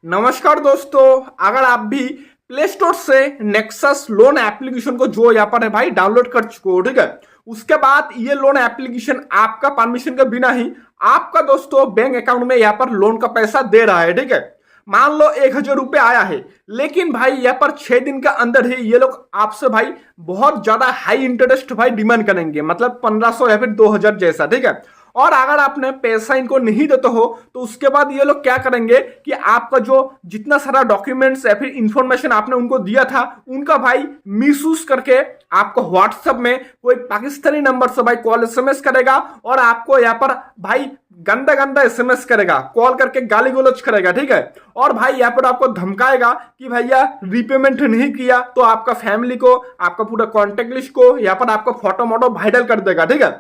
नमस्कार दोस्तों, अगर आप भी प्ले स्टोर से नेक्सस लोन एप्लीकेशन को जो यहाँ पर है भाई डाउनलोड कर चुके हो, ठीक है। उसके बाद ये लोन एप्लीकेशन आपका परमिशन के बिना ही आपका दोस्तों बैंक अकाउंट में यहाँ पर लोन का पैसा दे रहा है, ठीक है। मान लो 1,000 रुपये आया है, लेकिन भाई यहाँ पर 6 दिन के अंदर ही ये लोग आपसे भाई बहुत ज्यादा हाई इंटरेस्ट भाई डिमांड करेंगे, मतलब 1,500 या फिर 2,000 जैसा, ठीक है। और अगर आपने पैसा इनको नहीं देते हो तो उसके बाद ये लोग क्या करेंगे कि आपका जो जितना सारा डॉक्यूमेंट्स या फिर इंफॉर्मेशन आपने उनको दिया था उनका भाई मिसयूज करके आपको व्हाट्सएप में कोई पाकिस्तानी नंबर से भाई कॉल एसएमएस करेगा और आपको यहाँ पर भाई गंदा गंदा एसएमएस करेगा, कॉल करके गाली गलौज करेगा, ठीक है। और भाई यहाँ पर आपको धमकाएगा कि भैया रीपेमेंट नहीं किया तो आपका फैमिली को, आपका पूरा कॉन्टेक्ट लिस्ट को यहाँ पर आपका फोटो मोटो वायरल कर देगा, ठीक है।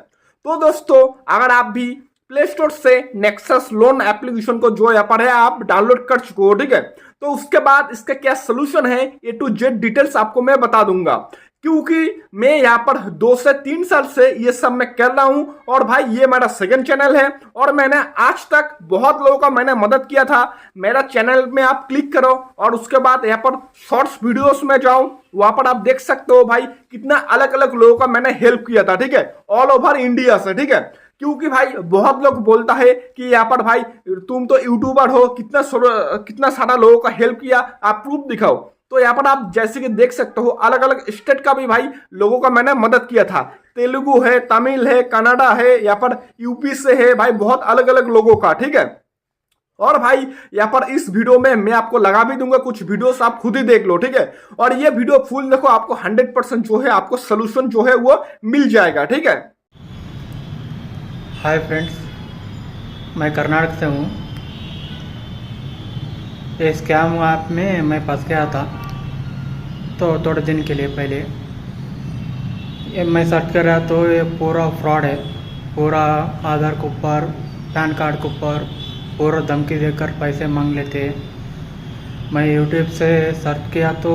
तो दोस्तों अगर आप भी प्ले स्टोर से नेक्सस लोन एप्लीकेशन को जो यहाँ पर है आप डाउनलोड कर चुके हो, ठीक है, तो उसके बाद इसका क्या सोल्यूशन है A to Z डिटेल्स आपको मैं बता दूंगा, क्योंकि मैं यहाँ पर 2 से 3 साल से ये सब मैं कर रहा हूं और भाई ये मेरा सेकंड चैनल है और मैंने आज तक बहुत लोगों का मैंने मदद किया था। मेरा चैनल में आप क्लिक करो और उसके बाद यहाँ पर शॉर्ट्स वीडियोस में जाओ, वहां पर आप देख सकते हो भाई कितना अलग अलग लोगों का मैंने हेल्प किया था, ठीक है, ऑल ओवर इंडिया से, ठीक है। क्योंकि भाई बहुत लोग बोलता है कि यहाँ पर भाई तुम तो यूट्यूबर हो, कितना सारा लोगों का हेल्प किया, आप प्रूफ दिखाओ। तो यहाँ पर आप जैसे कि देख सकते हो अलग अलग स्टेट का भी भाई लोगों का मैंने मदद किया था, तेलुगु है, तमिल है, कनाडा है, यहाँ पर यूपी से है भाई, बहुत अलग अलग लोगों का, ठीक है। और भाई यहाँ पर इस वीडियो में मैं आपको लगा भी दूंगा कुछ वीडियोस, आप खुद ही देख लो, ठीक है। और ये वीडियो फुल देखो, आपको 100% जो है आपको सोल्यूशन जो है वो मिल जाएगा, ठीक है। हाय फ्रेंड्स, मैं कर्नाटक से हूँ। ये स्कैम ऐप में मैं फंस गया था तो थोड़े दिन के लिए पहले ये मैं सर्च कर रहा तो ये पूरा फ्रॉड है। पूरा आधार के ऊपर, पैन कार्ड के ऊपर पूरा धमकी देकर पैसे मांग लेते। मैं यूट्यूब से सर्च किया तो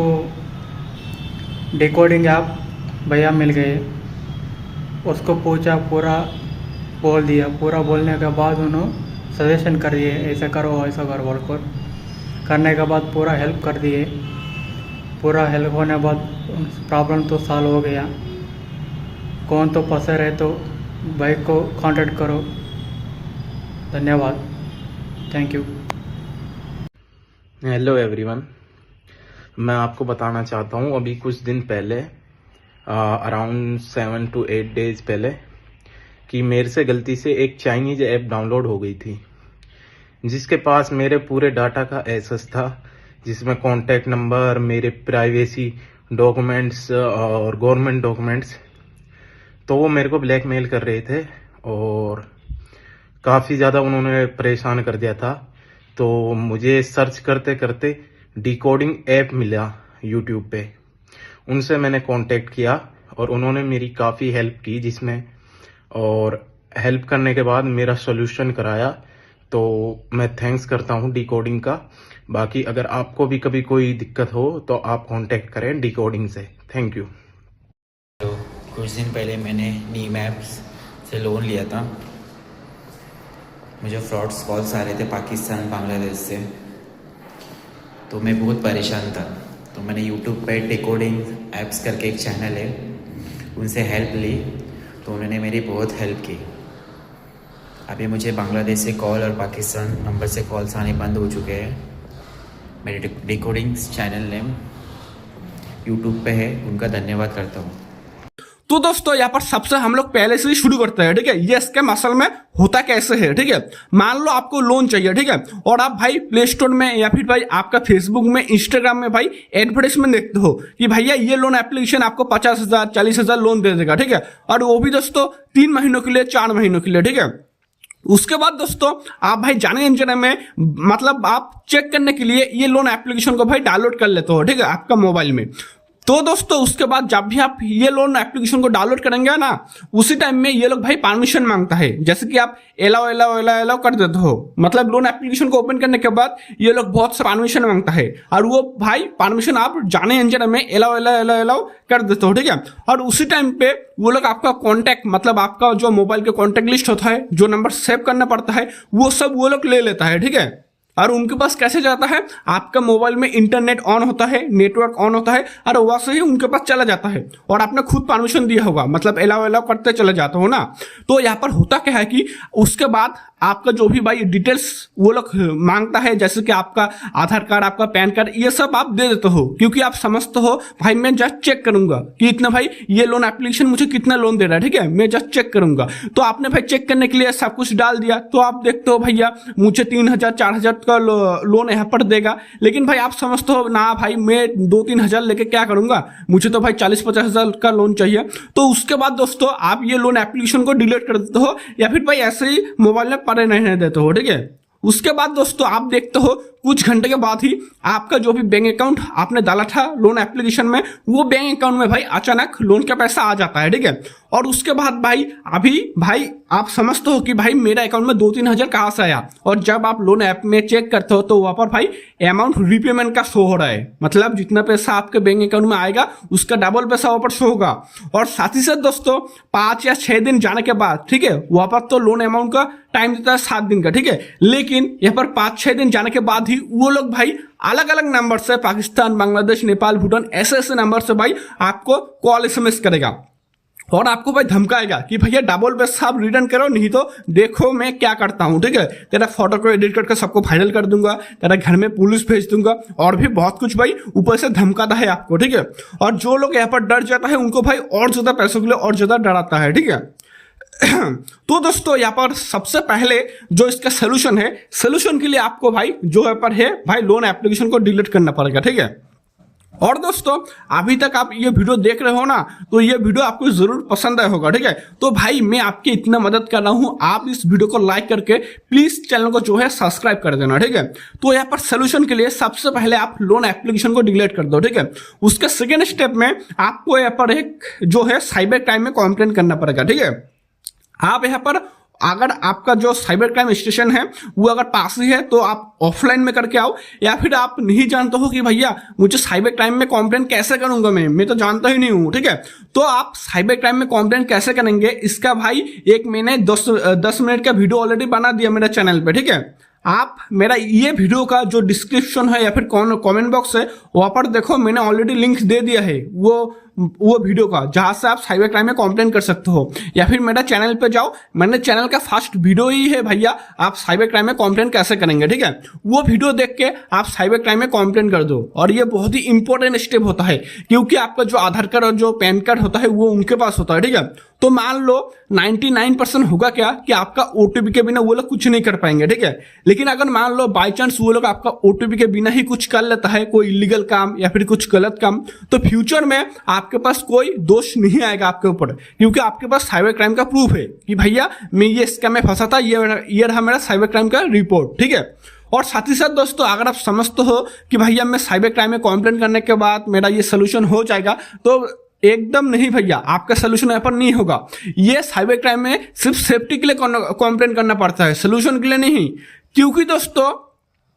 डिकोडिंग ऐप भैया मिल गए, उसको पूछा, पूरा बोल दिया। पूरा बोलने के बाद उन्होंने सजेशन कर दिए, ऐसा करो ऐसा करो बोलकर। करने के बाद पूरा हेल्प कर दिए। पूरा हेल्प होने के बाद प्रॉब्लम तो सॉल्व हो गया। कौन तो फंसे रहे तो भाई को कांटेक्ट करो। धन्यवाद, थैंक यू। हेलो एवरीवन, मैं आपको बताना चाहता हूँ अभी कुछ दिन पहले, अराउंड 7 to 8 डेज पहले, कि मेरे से गलती से एक चाइनीज ऐप डाउनलोड हो गई थी जिसके पास मेरे पूरे डाटा का एक्सेस था, जिसमें कॉन्टैक्ट नंबर, मेरे प्राइवेसी डॉक्यूमेंट्स और गवर्नमेंट डॉक्यूमेंट्स। तो वो मेरे को ब्लैकमेल कर रहे थे और काफ़ी ज़्यादा उन्होंने परेशान कर दिया था। तो मुझे सर्च करते करते डिकोडिंग ऐप मिला यूट्यूब पे। उनसे मैंने कांटेक्ट किया और उन्होंने मेरी काफ़ी हेल्प की जिसमें, और हेल्प करने के बाद मेरा सोल्यूशन कराया। तो मैं थैंक्स करता हूँ डिकोडिंग का। बाकी अगर आपको भी कभी कोई दिक्कत हो तो आप कांटेक्ट करें डिकोडिंग से। Thank you. तो कुछ दिन पहले मैंने नीम ऐप्स से लोन लिया था। मुझे फ्रॉड्स कॉल्स आ रहे थे पाकिस्तान, बांग्लादेश से, तो मैं बहुत परेशान था। तो मैंने यूट्यूब पे डिकोडिंग ऐप्स करके एक चैनल है, उनसे हेल्प ली तो उन्होंने मेरी बहुत हेल्प की। अभी मुझे बांग्लादेश से कॉल और पाकिस्तान नंबर से कॉल्स आने बंद हो चुके हैं। मेरे डिकोडिंग चैनल नेम यूट्यूब पे है, उनका धन्यवाद करता हूँ। तो दोस्तों यहाँ पर सबसे हम लोग पहले से ही शुरू करते हैं, ठीक है। ये स्कैम असल में होता कैसे है, ठीक है। मान लो आपको लोन चाहिए, ठीक है, और आप भाई प्ले स्टोर में या फिर भाई आपका फेसबुक में, इंस्टाग्राम में भाई एडवर्टाइजमेंट देखते हो कि भैया ये लोन एप्लीकेशन आपको 50,000 40,000 लोन दे देगा, ठीक है। और वो भी दोस्तों 3 महीनों के लिए, 4 महीनों के लिए, ठीक है। उसके बाद दोस्तों आप भाई जाने अनजाने में, मतलब आप चेक करने के लिए ये लोन एप्लीकेशन को भाई डाउनलोड कर लेते हो, ठीक है, आपका मोबाइल में। तो दोस्तों उसके बाद जब भी आप ये लोन एप्लीकेशन को डाउनलोड करेंगे ना, उसी टाइम में ये लोग भाई परमिशन मांगता है। जैसे कि आप एलाओ कर देते हो, मतलब लोन एप्लीकेशन को ओपन करने के बाद ये लोग बहुत सा परमिशन मांगता है और वो भाई परमिशन आप जाने अनजाने में एलाओ कर देते हो, ठीक है। और उसी टाइम पे वो लोग आपका कॉन्टैक्ट, मतलब आपका जो मोबाइल के कॉन्टैक्ट लिस्ट होता है, जो नंबर सेव करना पड़ता है, वो सब वो लोग ले लेता है, ठीक है। और उनके पास कैसे जाता है, आपका मोबाइल में इंटरनेट ऑन होता है, नेटवर्क ऑन होता है और वहां से ही उनके पास चला जाता है और आपने खुद परमिशन दिया होगा, मतलब अलाउ करते चले जाते हो ना। तो यहाँ पर होता क्या है कि उसके बाद आपका जो भी भाई डिटेल्स वो लोग मांगता है, जैसे कि आपका आधार कार्ड, आपका पैन कार्ड, ये सब आप दे देते हो, क्योंकि आप समझते हो भाई मैं जस्ट चेक करूंगा कि इतना भाई ये लोन एप्लीकेशन मुझे कितना लोन दे रहा है, ठीक है, मैं जस्ट चेक करूंगा। तो आपने भाई चेक करने के लिए सब कुछ डाल दिया, तो आप देखते हो भैया मुझे 3,000 4,000 का लोन यहाँ पर देगा, लेकिन भाई आप समझते हो ना भाई मैं 2-3 हज़ार लेके क्या करूंगा, मुझे तो भाई 40-50 हज़ार का लोन चाहिए। तो उसके बाद दोस्तों आप ये लोन एप्लीकेशन को डिलीट कर देते हो या फिर भाई ऐसे ही मोबाइल में पड़े नहीं देते हो, ठीक है। उसके बाद दोस्तों आप देखते हो कुछ घंटे के बाद ही आपका जो भी बैंक अकाउंट आपने डाला था लोन एप्लीकेशन में, वो बैंक अकाउंट में भाई अचानक लोन का पैसा आ जाता है, ठीक है। और उसके बाद भाई अभी भाई आप समझते हो कि भाई मेरा अकाउंट में 2-3 हज़ार कहाँ से आया, और जब आप लोन ऐप में चेक करते हो तो वहाँ पर भाई अमाउंट रिपेमेंट का शो हो रहा है, मतलब जितना पैसा आपके बैंक अकाउंट में आएगा उसका डबल पैसा वहाँ पर शो होगा। और साथ ही साथ दोस्तों 5 या 6 दिन जाने के बाद, ठीक है, वहाँ पर तो लोन अमाउंट का टाइम देता है 7 दिन का, ठीक है, लेकिन यहाँ पर 5-6 दिन जाने के बाद ही वो लोग भाई अलग अलग नंबर से, पाकिस्तान, बांग्लादेश, नेपाल, भूटान, ऐसे नंबर से भाई आपको कॉल SMS करेगा और आपको भाई धमकाएगा कि भैया डबल पैसा आप रिटर्न करो, नहीं तो देखो मैं क्या करता हूँ, ठीक है, तेरा फोटो को एडिट करके सबको वायरल कर दूंगा, तेरा घर में पुलिस भेज दूंगा, और भी बहुत कुछ भाई ऊपर से धमकाता है आपको, ठीक है। और जो लोग यहाँ पर डर जाता है उनको भाई और ज्यादा पैसों के लिए और ज्यादा डराता है, ठीक है। तो दोस्तों यहाँ पर सबसे पहले जो इसका सोल्यूशन है, सोल्यूशन के लिए आपको भाई जो यहाँ पर है भाई लोन एप्लीकेशन को डिलीट करना पड़ेगा, ठीक है। और दोस्तों अभी तक आप ये वीडियो देख रहे हो ना, तो ये वीडियो आपको जरूर पसंद आया होगा, ठीक है। तो भाई मैं आपकी इतना मदद कर रहा हूं, आप इस वीडियो को लाइक करके प्लीज चैनल को जो है सब्सक्राइब कर देना, ठीक है। तो यहाँ पर सोल्यूशन के लिए सबसे पहले आप लोन एप्लीकेशन को डिलीट कर दो, ठीक है। उसके सेकेंड स्टेप में आपको यहाँ पर एक जो है साइबर क्राइम में कंप्लेन करना पड़ेगा, ठीक है। आप यहाँ पर अगर आपका जो साइबर क्राइम स्टेशन है वो अगर पास ही है तो आप ऑफलाइन में करके आओ, या फिर आप नहीं जानते हो कि भैया मुझे साइबर क्राइम में कंप्लेंट कैसे करूंगा, मैं तो जानता ही नहीं हूँ, ठीक है। तो आप साइबर क्राइम में कंप्लेंट कैसे करेंगे इसका भाई एक मैंने 10 मिनट का वीडियो ऑलरेडी बना दिया मेरे चैनल पे, ठीक है। आप मेरा ये वीडियो का जो डिस्क्रिप्शन है या फिर कमेंट बॉक्स है वहां पर देखो, मैंने ऑलरेडी लिंक दे दिया है वो वीडियो का, जहां से आप साइबर क्राइम में कंप्लेन कर सकते हो, या फिर मेरा चैनल पे जाओ, मैंने चैनल का फर्स्ट वीडियो ही है भैया आप साइबर क्राइम में कंप्लेन कैसे करेंगे, ठीक है। वो वीडियो देख के आप साइबर क्राइम में कंप्लेन कर दो। और ये बहुत ही इंपॉर्टेंट स्टेप होता है, क्योंकि आपका जो आधार कार्ड और जो पैन कार्ड होता है वो उनके पास होता है, ठीक है। तो मान लो 99% होगा क्या कि आपका OTP के बिना वो लोग कुछ नहीं कर पाएंगे, ठीक है। लेकिन अगर मान लो बाई चांस वो लोग आपका OTP के बिना ही कुछ कर लेता है, कोई इलीगल काम या फिर कुछ गलत काम, तो फ्यूचर में आपके पास कोई दोष नहीं आएगा आपके ऊपर, क्योंकि आपके पास साइबर क्राइम का प्रूफ है कि भैया मैं ये स्कैम में फंसा था, ये रहा मेरा साइबर क्राइम का रिपोर्ट, ठीक है। और साथ ही साथ दोस्तों अगर आप समझते हो कि भैया मैं साइबर क्राइम में कंप्लेंट करने के बाद मेरा ये सोल्यूशन हो जाएगा, तो एकदम नहीं भैया, आपका सोल्यूशन यहाँ पर नहीं होगा। ये साइबर क्राइम में सिर्फ सेफ्टी के लिए कंप्लेंट करना पड़ता है, सोल्यूशन के लिए नहीं। क्योंकि दोस्तों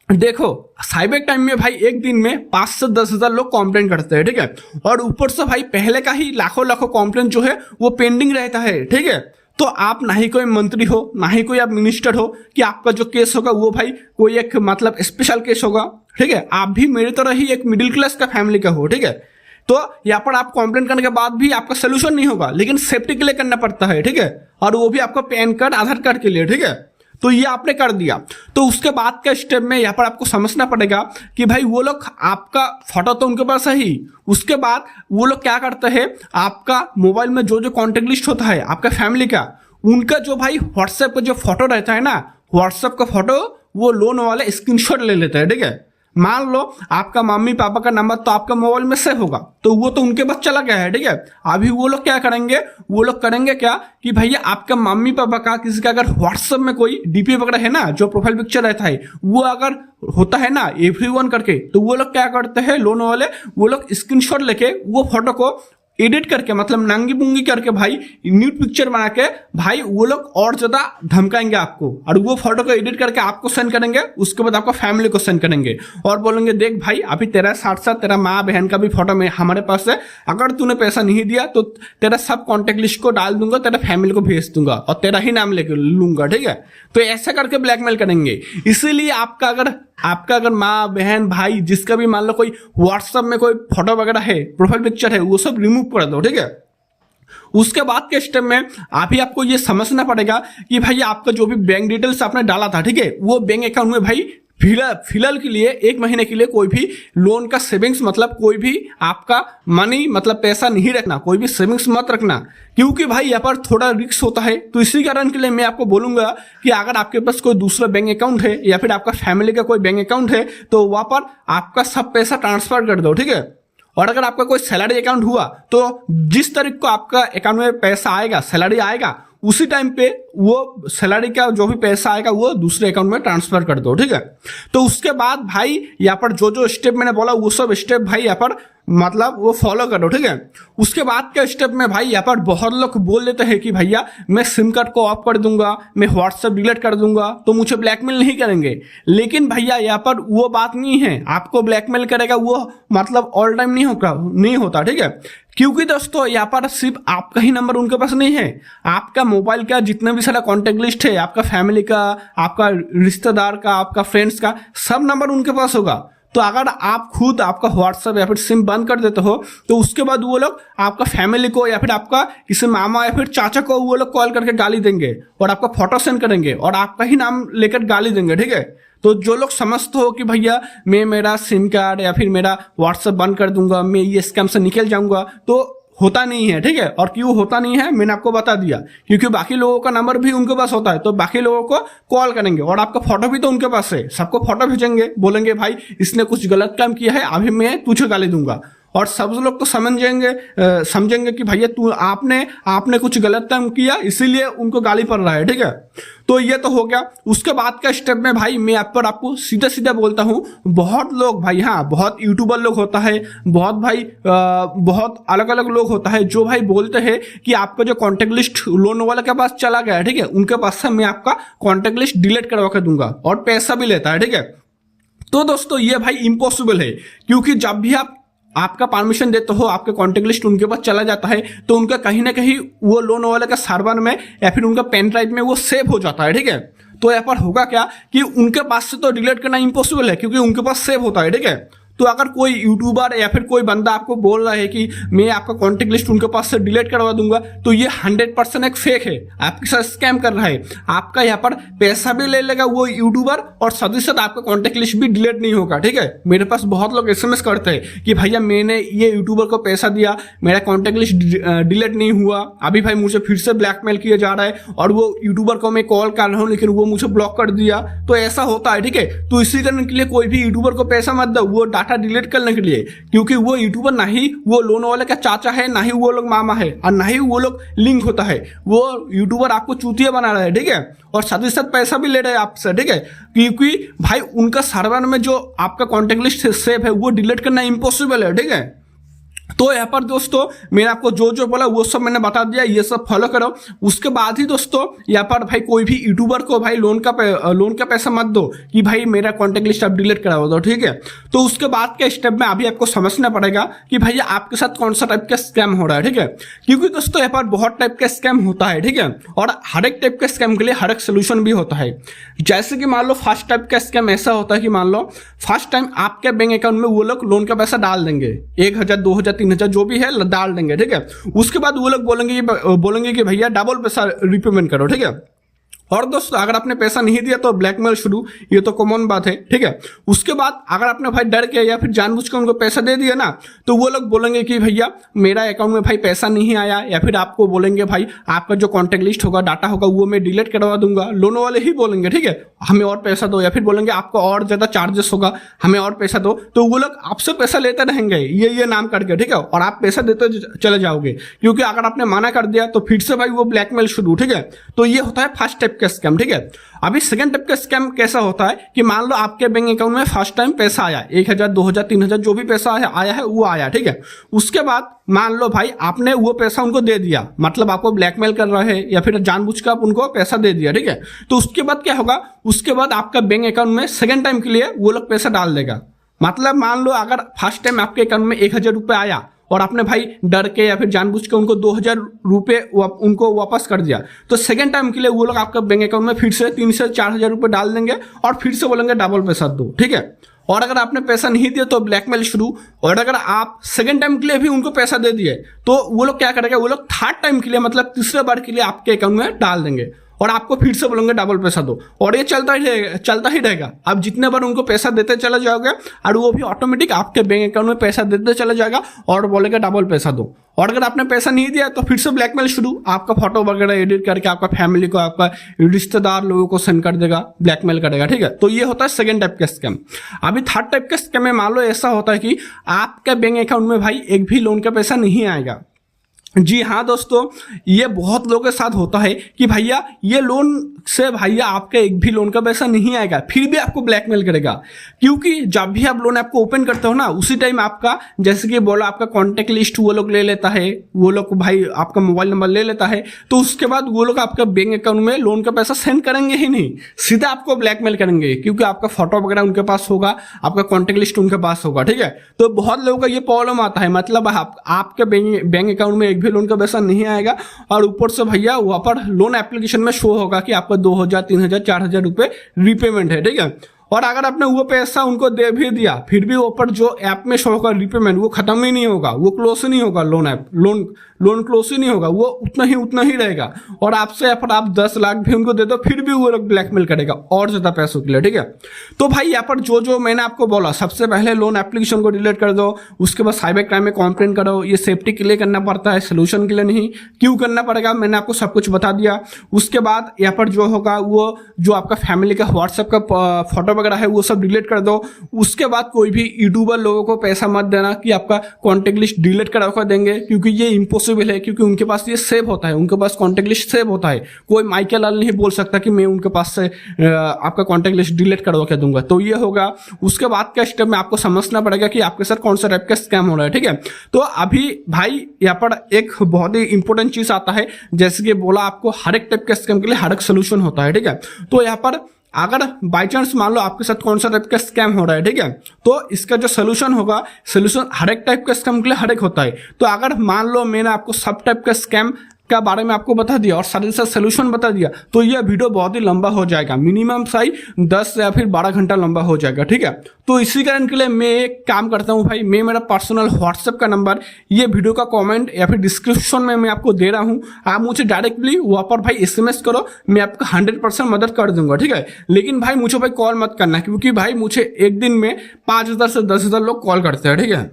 देखो साइबर क्राइम में भाई एक दिन में 5 से 10 हज़ार लोग कंप्लेंट करते हैं, ठीक है। और ऊपर से भाई पहले का ही लाखों कंप्लेंट जो है वो पेंडिंग रहता है, ठीक है। तो आप ना ही कोई मंत्री हो, ना ही कोई आप मिनिस्टर हो कि आपका जो केस होगा वो भाई कोई एक मतलब स्पेशल केस होगा, ठीक है। आप भी मेरी तरह ही एक मिडिल क्लास का फैमिली का हो, ठीक है। तो यहाँ पर आप कंप्लेंट करने के बाद भी आपका सोल्यूशन नहीं होगा, लेकिन सेफ्टी के लिए करना पड़ता है, ठीक है। और वो भी आपका पैन कार्ड, आधार कार्ड के लिए, ठीक है। तो ये आपने कर दिया, तो उसके बाद का स्टेप में यहाँ पर आपको समझना पड़ेगा कि भाई वो लोग आपका फोटो तो उनके पास है ही, उसके बाद वो लोग क्या करते हैं, आपका मोबाइल में जो कॉन्टेक्ट लिस्ट होता है आपका फैमिली का, उनका जो भाई व्हाट्सएप का जो फोटो रहता है ना, व्हाट्सएप का फोटो वो लोन वाले स्क्रीनशॉट ले लेते हैं, ठीक है। मान लो आपका मम्मी पापा का नंबर तो आपका मोबाइल में सेव होगा, तो वो तो उनके पास चला गया है, ठीक है। अभी वो लोग क्या करेंगे, वो लोग करेंगे क्या कि भैया आपका मम्मी पापा का किसी का अगर व्हाट्सएप में कोई DP वगैरह है ना, जो प्रोफाइल पिक्चर रहता है वो अगर होता है ना everyone करके, तो वो लोग क्या करते हैं लोन वाले, वो लोग स्क्रीनशॉट लेके वो फोटो को एडिट करके मतलब नंगी पुंगी करके भाई न्यूड पिक्चर बना के भाई वो लोग और ज्यादा धमकाएंगे आपको, और वो फोटो को एडिट करके आपको सेंड करेंगे, उसके बाद आपको फैमिली को सेंड करेंगे और बोलेंगे देख भाई अभी तेरा साथ साथ तेरा माँ बहन का भी फोटो में हमारे पास है, अगर तूने पैसा नहीं दिया तो तेरा सब कॉन्टेक्ट लिस्ट को डाल दूंगा, तेरा फैमिली को भेज दूंगा और तेरा ही नाम लेके लूंगा, ठीक है। तो ऐसा करके ब्लैकमेल करेंगे। इसीलिए आपका अगर आपका अगर माँ बहन भाई जिसका भी मान लो कोई व्हाट्सएप में कोई फोटो वगैरह है, प्रोफाइल पिक्चर है, वो सब रिमूव कर दो, ठीक है। उसके बाद के स्टेप में अभी आपको ये समझना पड़ेगा कि भाई आपका जो भी बैंक डिटेल्स आपने डाला था, ठीक है, वो बैंक अकाउंट में भाई फिलहाल के लिए 1 महीने के लिए कोई भी लोन का सेविंग्स मतलब कोई भी आपका मनी मतलब पैसा नहीं रखना, कोई भी सेविंग्स मत रखना, क्योंकि भाई यहाँ पर थोड़ा रिस्क होता है। तो इसी कारण के लिए मैं आपको बोलूंगा कि अगर आपके पास कोई दूसरा बैंक अकाउंट है या फिर आपका फैमिली का कोई बैंक अकाउंट है तो वहां पर आपका सब पैसा ट्रांसफर कर दो, ठीक है। और अगर आपका कोई सैलरी अकाउंट हुआ तो जिस तारीख को आपका अकाउंट में पैसा आएगा, सैलरी आएगा, उसी टाइम पे वो सैलरी का जो भी पैसा आएगा वो दूसरे अकाउंट में ट्रांसफर कर दो, ठीक है। तो उसके बाद भाई यहाँ पर जो स्टेप मैंने बोला वो सब स्टेप भाई यहाँ पर मतलब वो फॉलो करो, ठीक है। उसके बाद के स्टेप में भाई यहाँ पर बहुत लोग बोल देते हैं कि भैया मैं सिम कार्ड को ऑफ कर दूंगा, मैं व्हाट्सएप डिलीट कर दूंगा तो मुझे ब्लैकमेल नहीं करेंगे। लेकिन भैया यहाँ पर वो बात नहीं है, आपको ब्लैकमेल करेगा वो मतलब ऑल टाइम नहीं होता, ठीक है। क्योंकि दोस्तों यहाँ पर सिर्फ आपका ही नंबर उनके पास नहीं है, आपका मोबाइल का जितना भी सारा कॉन्टेक्ट लिस्ट है, आपका फैमिली का, आपका रिश्तेदार का, आपका फ्रेंड्स का, सब नंबर उनके पास होगा। तो अगर आप खुद आपका व्हाट्सएप या फिर सिम बंद कर देते हो तो उसके बाद वो लोग आपका फैमिली को या फिर आपका किसी मामा या फिर चाचा को वो लोग कॉल करके गाली देंगे और आपका फोटो सेंड करेंगे और आपका ही नाम लेकर गाली देंगे, ठीक है। तो जो लोग समझते हो कि भैया मैं मेरा सिम कार्ड या फिर मेरा व्हाट्सएप बंद कर दूंगा, मैं ये स्कैम से निकल जाऊंगा, तो होता नहीं है, ठीक है। और क्यों होता नहीं है मैंने आपको बता दिया, क्योंकि बाकी लोगों का नंबर भी उनके पास होता है तो बाकी लोगों को कॉल करेंगे और आपका फोटो भी तो उनके पास है, सबको फोटो भेजेंगे, बोलेंगे भाई इसने कुछ गलत काम किया है, अभी मैं तुझे गाली दूंगा। और सब लोग तो समझेंगे कि भैया तू आपने कुछ गलत काम किया इसीलिए उनको गाली पड़ रहा है, ठीक है। तो ये तो हो गया। उसके बाद का स्टेप में भाई मैं आपको सीधा बोलता हूँ, बहुत लोग भाई, हाँ बहुत यूट्यूबर लोग होता है, बहुत भाई बहुत अलग अलग लोग होता है जो भाई बोलते हैं कि आपका जो कॉन्टेक्ट लिस्ट लोन वाले के पास चला गया है, ठीक है, उनके पास से मैं आपका कॉन्टेक्ट लिस्ट डिलीट करवा के दूंगा और पैसा भी लेता है, ठीक है। तो दोस्तों ये भाई इम्पॉसिबल है, क्योंकि जब भी आपका परमिशन देते हो आपके कॉन्टेक्ट लिस्ट उनके पास चला जाता है तो उनका कहीं ना कहीं वो लोन वाले का सर्वर में या फिर उनका पेन ड्राइव में वो सेव हो जाता है, ठीक है। तो यहाँ पर होगा क्या कि उनके पास से तो डिलीट करना इम्पॉसिबल है क्योंकि उनके पास सेव होता है, ठीक है। तो अगर कोई यूट्यूबर या फिर कोई बंदा आपको बोल रहा है कि मैं आपका कॉन्टेक्ट लिस्ट उनके पास से डिलीट करवा दूंगा तो ये 100% एक फेक है, आपके साथ स्कैम कर रहा है। आपका यहाँ पर पैसा भी ले लेगा वो यूट्यूबर और साथ ही साथ आपका कॉन्टेक्ट लिस्ट भी डिलीट नहीं होगा, ठीक है। मेरे पास बहुत लोग SMS करते हैं कि भैया मैंने ये यूट्यूबर को पैसा दिया, मेरा कॉन्टेक्ट लिस्ट डिलीट नहीं हुआ, अभी भाई मुझे फिर से ब्लैकमेल किया जा रहा है और वो यूट्यूबर को मैं कॉल कर रहा हूँ लेकिन वो मुझे ब्लॉक कर दिया। तो ऐसा होता है, ठीक है। तो इसी कारण के लिए कोई भी यूट्यूबर को पैसा मत दो वो डाटा डिलीट करने के लिए, क्योंकि वो यूट्यूबर ना ही वो लोन वाले का चाचा है, ना ही वो लोग मामा है और ना ही वो लोग लिंक होता है। वो यूट्यूबर आपको चूतिया बना रहा है, ठीक है, और साथ ही साथ पैसा भी ले रहे हैं आपसे, ठीक है, क्योंकि भाई उनका सर्वर में जो आपका कॉन्टेक्ट लिस्ट सेव है वो डिलीट करना इम्पॉसिबल है, ठीक है। तो यहाँ पर दोस्तों मैंने आपको जो बोला वो सब मैंने बता दिया, ये सब फॉलो करो। उसके बाद ही दोस्तों यहाँ पर भाई कोई भी यूट्यूबर को भाई लोन का पैसा मत दो कि भाई मेरा कॉन्टेक्ट लिस्ट आप डिलीट करा दो, ठीक है। तो उसके बाद के स्टेप में अभी आपको समझना पड़ेगा कि भैया आपके साथ कौन सा टाइप का स्कैम हो रहा है, ठीक है, क्योंकि दोस्तों यहाँ पर बहुत टाइप का स्कैम होता है, ठीक है, और हर एक टाइप के स्कैम के लिए हर एक सोल्यूशन भी होता है। जैसे कि मान लो फर्स्ट टाइप का स्कैम ऐसा होता है कि मान लो फर्स्ट टाइम आपके बैंक अकाउंट में वो लोग लोन का पैसा डाल देंगे, 1000 2000 3000 जो भी है डाल देंगे, ठीक है। उसके बाद वो लोग बोलेंगे कि भैया डबल पैसा रिपेमेंट करो, ठीक है। और दोस्तों अगर आपने पैसा नहीं दिया तो ब्लैकमेल शुरू, ये तो कॉमन बात है, ठीक है। उसके बाद अगर आपने भाई डर के या फिर जानबूझ के उनको पैसा दे दिया ना तो वो लोग बोलेंगे कि भैया मेरा अकाउंट में भाई पैसा नहीं आया, या फिर आपको बोलेंगे भाई आपका जो कॉन्टेक्ट लिस्ट होगा डाटा होगा वो मैं डिलीट करवा दूंगा। लोन वाले ही बोलेंगे, ठीक है, हमें और पैसा दो, या फिर बोलेंगे आपको और ज्यादा चार्जेस होगा, हमें और पैसा दो। तो वो लोग आपसे पैसा लेते रहेंगे ये नाम करके, ठीक है, और आप पैसा देते चले जाओगे, क्योंकि अगर आपने मना कर दिया तो फिर से भाई वो ब्लैकमेल शुरू, ठीक है। तो ये होता है फर्स्ट टाइप का स्कैम, ठीक है। अभी सेकंड टाइप का स्कैम कैसा होता है कि मान लो आपके बैंक अकाउंट में फर्स्ट टाइम पैसा आया, 1000 2000 3000 जो भी पैसा आया है वो आया, ठीक है। उसके बाद मान लो भाई आपने वो पैसा उनको दे दिया, मतलब आपको ब्लैकमेल कर रहा है या फिर जानबूझ कर आप उनको पैसा दे दिया, ठीक है। तो उसके बाद क्या होगा, उसके बाद आपका बैंक अकाउंट में सेकंड टाइम के लिए वो लोग पैसा डाल देगा। मतलब मान लो अगर फर्स्ट टाइम आपके अकाउंट में 1000 रुपये आया और आपने भाई डर के या फिर जानबूझ के उनको 2,000 रुपये उनको वापस कर दिया, तो सेकेंड टाइम के लिए वो लोग आपका बैंक अकाउंट में फिर से 3 से 4,000 रुपये डाल देंगे और फिर से बोलेंगे डबल पैसा दो, ठीक है। और अगर आपने पैसा नहीं दिया तो ब्लैकमेल शुरू। और अगर आप सेकंड टाइम के लिए भी उनको पैसा दे दिए तो वो लोग क्या करेंगे, वो लोग थर्ड टाइम के लिए मतलब तीसरे बार के लिए आपके अकाउंट में डाल देंगे और आपको फिर से बोलेंगे डबल पैसा दो। और ये चलता ही रहेगा। आप जितने बार उनको पैसा देते चले जाओगे और वो भी ऑटोमेटिक आपके बैंक अकाउंट में पैसा देते चले जाएगा और बोलेगा डबल पैसा दो। और अगर आपने पैसा नहीं दिया तो फिर से ब्लैकमेल शुरू। आपका फोटो वगैरह एडिट करके आपका फैमिली को, आपका रिश्तेदार लोगों को सेंड कर देगा, ब्लैकमेल करेगा, ठीक है। तो ये होता है सेकंड टाइप का स्कैम। अभी थर्ड टाइप का स्कैम में मान लो ऐसा होता है कि आपके बैंक अकाउंट में भाई एक भी लोन का पैसा नहीं आएगा। जी हाँ दोस्तों, ये बहुत लोगों के साथ होता है कि भैया ये लोन से भैया आपका एक भी लोन का पैसा नहीं आएगा, फिर भी आपको ब्लैकमेल करेगा। क्योंकि जब भी आप लोन आपको ओपन करते हो ना, उसी टाइम आपका जैसे कि बोला आपका कॉन्टेक्ट लिस्ट वो लोग ले लेता है, वो लोग भाई आपका मोबाइल नंबर ले लेता है, तो उसके बाद वो लोग आपका बैंक अकाउंट में लोन का पैसा सेंड करेंगे ही नहीं, सीधा आपको ब्लैकमेल करेंगे। क्योंकि आपका फोटो वगैरह उनके पास होगा, आपका कॉन्टेक्ट लिस्ट उनके पास होगा, ठीक है। तो बहुत लोगों का ये प्रॉब्लम आता है, मतलब आपके बैंक अकाउंट में एक भी लोन का पैसा नहीं आएगा और ऊपर से भैया वहां पर लोन एप्लीकेशन में शो होगा कि आपका 2,000, 3,000, 4,000 रुपये रिपेमेंट है, ठीक है। और अगर आपने वो पैसा उनको दे भी दिया, फिर भी ऊपर जो ऐप में शो होगा रिपेमेंट, वो खत्म ही नहीं होगा, वो क्लोज ही नहीं होगा, लोन क्लोज ही नहीं होगा, वो उतना ही रहेगा। और आपसे आप 10 लाख भी उनको दे दो, फिर भी वो लोग ब्लैकमेल करेगा और ज्यादा पैसों के लिए, ठीक है। तो भाई यहाँ पर जो मैंने आपको बोला, सबसे पहले लोन एप्लीकेशन को डिलीट कर दो, उसके बाद साइबर क्राइम में कंप्लेंट करो। ये सेफ्टी के लिए करना पड़ता है, सोल्यूशन के लिए नहीं। क्यों करना पड़ेगा मैंने आपको सब कुछ बता दिया। उसके बाद यहाँ पर जो होगा, वो जो आपका फैमिली का व्हाट्सएप का फोटो वगैरह है वो सब डिलीट कर दो। उसके बाद कोई भी यूट्यूबर लोगों को पैसा मत देना कि आपका कॉन्टेक्ट लिस्ट डिलीट करा कर देंगे, क्योंकि ये इम्पॉसिबल है। क्योंकि उनके पास ये सेव होता है, उनके पास कॉन्टेक्ट लिस्ट सेव होता है। कोई माइकल लाल नहीं बोल सकता कि मैं उनके पास से आपका कॉन्टेक्ट लिस्ट डिलीट करवा के दूंगा। तो ये होगा। उसके बाद का स्टेप में आपको समझना पड़ेगा कि आपके साथ कौन सा टाइप का स्कैम हो रहा है, ठीक है। तो अभी भाई यहाँ पर एक बहुत ही इंपॉर्टेंट चीज आता है, जैसे कि बोला आपको हर एक टाइप के स्कैम के लिए हर एक सोल्यूशन होता है, ठीक है। तो यहाँ पर अगर बाई चांस मान लो आपके साथ कौन सा टाइप का स्कैम हो रहा है, ठीक है, तो इसका जो सोल्यूशन होगा, सोल्यूशन हर एक टाइप का स्कैम के लिए हर एक होता है। तो अगर मान लो मैंने आपको सब टाइप का स्कैम का बारे में आपको बता दिया और साथ ही साथ सोल्यूशन बता दिया, तो यह वीडियो बहुत ही लंबा हो जाएगा, मिनिमम सही 10 या फिर 12 घंटा लंबा हो जाएगा, ठीक है। तो इसी कारण के लिए मैं एक काम करता हूँ भाई, मैं मेरा पर्सनल व्हाट्सएप का नंबर ये वीडियो का कमेंट या फिर डिस्क्रिप्शन में मैं आपको दे रहा हूँ। आप मुझे डायरेक्टली वहाँ पर भाई SMS करो, मैं आपको 100% मदद कर दूंगा, ठीक है। लेकिन भाई मुझे भाई कॉल मत करना, क्योंकि भाई मुझे एक दिन में 5,000 से 10,000 लोग कॉल करते हैं, ठीक है।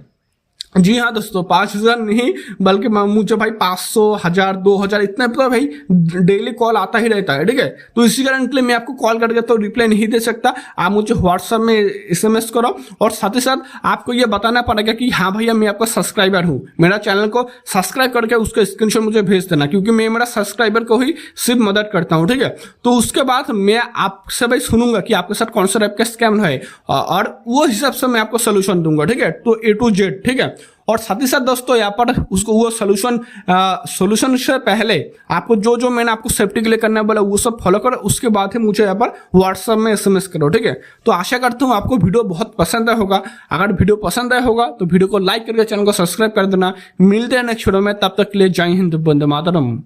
जी हाँ दोस्तों, 5,000 नहीं बल्कि मुझे भाई 500, 1,000, 2,000 इतना तो भाई डेली कॉल आता ही रहता है, ठीक है। तो इसी कारण के लिए मैं आपको कॉल करके तो रिप्लाई नहीं दे सकता। आप मुझे व्हाट्सएप में SMS करो और साथ ही साथ आपको ये बताना पड़ेगा कि हाँ भैया मैं आपका सब्सक्राइबर हूँ, मेरा चैनल को सब्सक्राइब करके उसका स्क्रीनशॉट मुझे भेज देना, क्योंकि मैं मेरा सब्सक्राइबर को ही सिर्फ मदद करता हूँ, ठीक है। तो उसके बाद मैं आपसे भाई सुनूंगा कि आपके साथ कौन सा टाइप का स्कैम है और वो हिसाब से मैं आपको सोल्यूशन दूंगा, ठीक है। तो A to Z, ठीक है। और साथ ही साथ दोस्तों यहाँ पर उसको वो सोल्यूशन से पहले आपको जो मैंने आपको सेफ्टी के लिए करना बोला वो सब फॉलो करो। उसके बाद ही मुझे यहाँ पर व्हाट्सएप में SMS करो, ठीक है। तो आशा करता हूँ आपको वीडियो बहुत पसंद आया होगा। अगर वीडियो पसंद आया होगा तो वीडियो को लाइक करके चैनल को सब्सक्राइब कर देना। मिलते हैं नेक्स्ट वीडियो में, तब तक के लिए जय हिंद, वंदे मातरम।